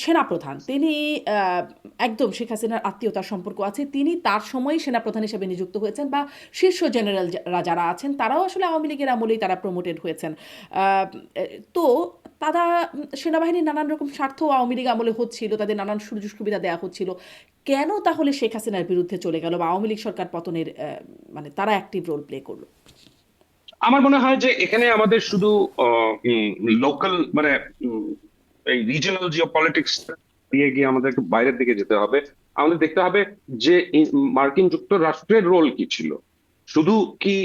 সেনাপ্রধান তিনি একদম শেখ হাসিনার আত্মীয়তার সম্পর্ক আছে, তিনি তার সময়ই সেনাপ্রধান হিসেবে নিযুক্ত হয়েছেন, বা শীর্ষ জেনারেলরা যারা আছেন তারাও আসলে আওয়ামী লীগের আমলেই তারা প্রমোটেড হয়েছেন। তো তারা সেনাবাহিনীর নানান রকম স্বার্থ আওয়ামী লীগ আমলে হচ্ছিল, তাদের নানান সুযোগ সুবিধা দেওয়া হচ্ছিল। কেন তাহলে শেখ হাসিনার বিরুদ্ধে চলে গেল, বা আওয়ামী লীগ সরকার পতনের মানে তারা অ্যাক্টিভ রোল প্লে করলো? আমার মনে হয় যে এখানে আমাদের শুধু লোকাল মানে উম, এই রিজিওনাল জিও পলিটিক্স দিয়ে গিয়ে আমাদের একটু বাইরের দিকে যেতে হবে। আমাদের দেখতে হবে যে মার্কিন যুক্তরাষ্ট্রের রোল কি ছিল। শুধু কি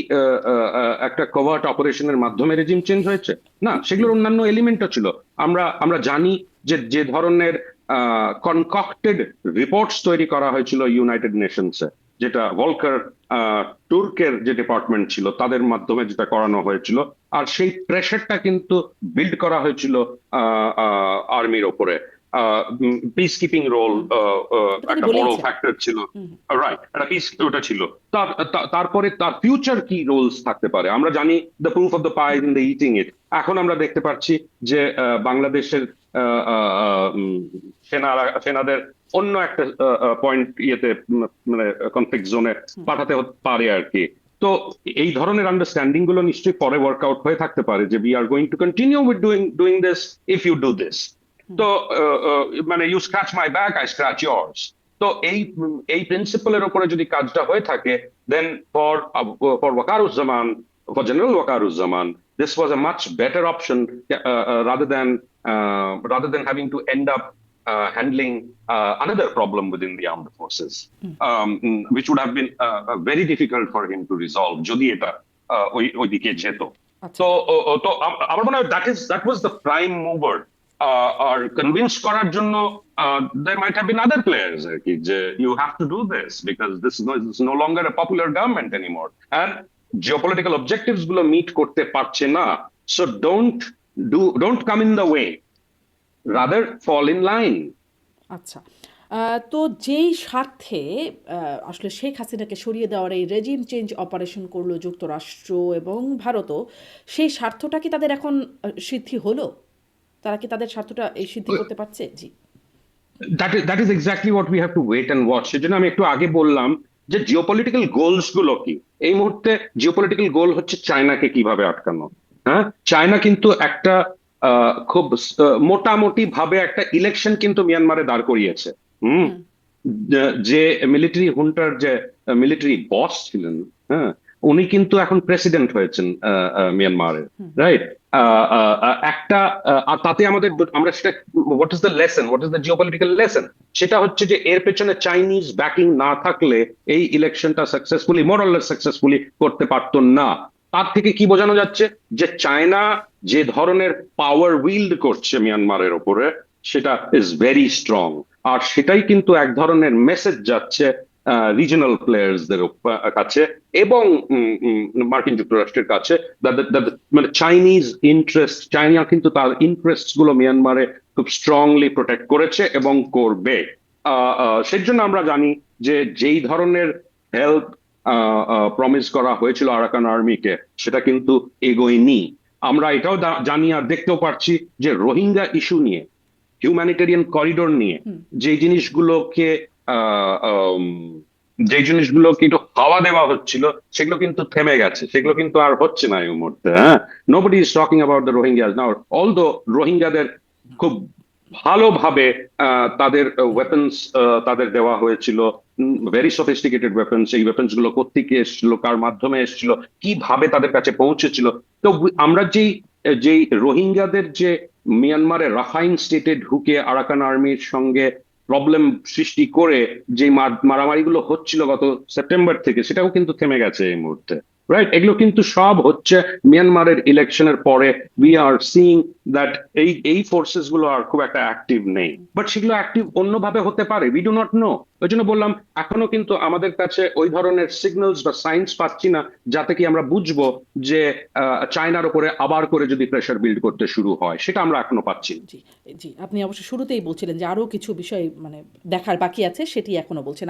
একটা কভার্ট অপারেশনের মাধ্যমে রেজিম চেঞ্জ হয়েছে? না, সেগুলোর অন্যান্য এলিমেন্টও ছিল। আমরা জানি যে যে ধরনের কনকক্টেড রিপোর্টস তৈরি করা হয়েছিল ইউনাইটেড নেশনসে, যেটা ভলকার তুর্কের যে ডিপার্টমেন্ট ছিল তাদের মাধ্যমে যেটা করানো হয়েছিল, আর সেই প্রেশারটা কিন্তু বিল্ড করা হয়েছিল আর্মির ওপরে। পিস কিপিং রোল হুম, এটা তিনি একটা বড় বলেইছেন। ফ্যাক্টর ছিল। হুম। রাইট, একটা পিস ওটা ছিল। তারপরে তার ফিউচার কি রোলস থাকতে পারে আমরা জানি। The proof of the pie in the eating it. এখন আমরা দেখতে পাচ্ছি যে বাংলাদেশের আহ, আহ, আহ, উম, সেনাদের অন্য একটা পয়েন্ট ইয়েতে মানে কনফ্লিক্ট জোনে হুম। পাঠাতে পারে আর কি। তো এই ধরনের আন্ডারস্ট্যান্ডিং গুলো নিশ্চয়ই পরে ওয়ার্কআউট হয়ে থাকতে পারে যে we are going to continue with doing this if you do this. Hmm. তো মানে you scratch my back, I scratch yours. তো এই প্রিন্সিপালের উপরে যদি কাজটা হয়ে থাকে, then for for Wakeruzzaman, for general Wakeruzzaman, this was a much better option rather than having to end up handling another problem within the armed forces, which would have been very difficult for him to resolve যদি এটা ওইদিকে যেত। আচ্ছা। তো আমার মনে হয় that was the prime mover. আর কনভিন্স করার জন্য there might have been other players আর কি, যে you have to do this because this is no longer a popular government anymore and geopolitical objectives গুলো মিট করতে পারছে না, so don't come in the way, rather fall in line. আচ্ছা। তো যেই স্বার্থে আসলে শেখ হাসিনাকে সরিয়ে দেওয়ার এই রেজিম চেঞ্জ অপারেশন করলো যুক্তরাষ্ট্র এবং ভারতও, সেই স্বার্থটা কি তাদের এখন সিদ্ধি হলো? তারা কি তাদের স্বার্থটা এই সিদ্ধি করতে পারছে? জি। That is exactly what we have to wait and watch। সেজন্য আমি একটু আগে বললাম যে জিওপলিটিক্যাল গোলস গুলো কি। এই মুহূর্তে জিওপলিটিক্যাল গোল হচ্ছে চায়নাকে কিভাবে আটকানো। হ্যাঁ, চায়না কিন্তু একটা খুব মোটামুটি ভাবে একটা ইলেকশন কিন্তু মিয়ানমারে দাঁড় করিয়েছে। হুম। হুম। যে মিলিটারি হুন্টার যে মিলিটারি বস ছিলেন, হ্যাঁ, উনি কিন্তু এখন প্রেসিডেন্ট হয়েছেন মিয়ানমারের। হুম। রাইট। একটা আর তাতে আমাদের আমরা সেটা what is the lesson, what is the geopolitical lesson, সেটা হচ্ছে যে এর পেছনে চাইনিজ ব্যাকিং না থাকলে এই ইলেকশনটা সাকসেসফুলি মোরাললেস সাকসেসফুলি করতে পারতো না। তার থেকে কি বোঝানো যাচ্ছে যে চায়না যে ধরনের পাওয়ার উইল্ড করছে মিয়ানমারের ওপরে, সেটা ইজ ভেরি স্ট্রং। আর সেটাই কিন্তু এক ধরনের মেসেজ যাচ্ছে রিজনাল প্লেয়ার্সদের কাছে এবং মার্কিন যুক্তরাষ্ট্রের কাছে, মানে চাইনিজ ইন্টারেস্ট, চাইনা কিন্তু তার ইন্টারেস্ট গুলো মিয়ানমারে খুব স্ট্রংলি প্রোটেক্ট করেছে এবং করবে। সেজন্য আমরা জানি যে যেই ধরনের হেল্প প্রমিস করা হয়েছিল আরাকান আর্মিকে, সেটা কিন্তু এগোয়নি। আমরা এটাও জানি আর দেখতেও পাচ্ছি যে রোহিঙ্গা ইস্যু নিয়ে, হিউম্যানিটেরিয়ান করিডোর নিয়ে হুম। যে জিনিসগুলোকে আহ, আম, যে জিনিসগুলোকে একটু হাওয়া দেওয়া হচ্ছিল, সেগুলো কিন্তু থেমে গেছে, সেগুলো কিন্তু আর হচ্ছে না এই মুহূর্তে। হ্যাঁ, nobody is talking about the Rohingyas now, although রোহিঙ্গাদের খুব ভালোভাবে তাদের ওয়েপন্স তাদের দেওয়া হয়েছিল, ভেরি সফিস্টিকেটেড ওয়েপন্স। এই ওয়েপন্স গুলো কোত্থেকে এসেছিল, কার মাধ্যমে এসেছিল, কিভাবে তাদের কাছে পৌঁছেছিল। তো আমরা যেই যেই রোহিঙ্গাদের যে মিয়ানমারের রাখাইন স্টেটে ঢুকে আরাকান আর্মির সঙ্গে প্রবলেম সৃষ্টি করে যে মারামারিগুলো হচ্ছিল গত সেপ্টেম্বর থেকে, সেটাও কিন্তু থেমে গেছে এই মুহূর্তে। রাইট, এগুলো কিন্তু সব হচ্ছে মিয়ানমারের ইলেকশনের পরে। উই আর সিইং দ্যাট এই ফোর্সেস গুলো আর খুব একটা অ্যাক্টিভ নেই, বাট সেগুলো অ্যাক্টিভ অন্যভাবে হতে পারে, উই ডু নট নো। ওই জন্য বললাম এখনো কিন্তু আমাদের কাছে ওই ধরনের সিগন্যালস বা সাইন্স পাচ্ছি না যাতে কি আমরা বুঝবো যে চায়নার উপরে আবার করে যদি প্রেশার বিল্ড করতে শুরু হয়, সেটা আমরা এখনো পাচ্ছি না। জি। জি, আপনি অবশ্য শুরুতেই বলছিলেন যে আরো কিছু বিষয় মানে দেখার বাকি আছে, সেটি এখনো বলছেন।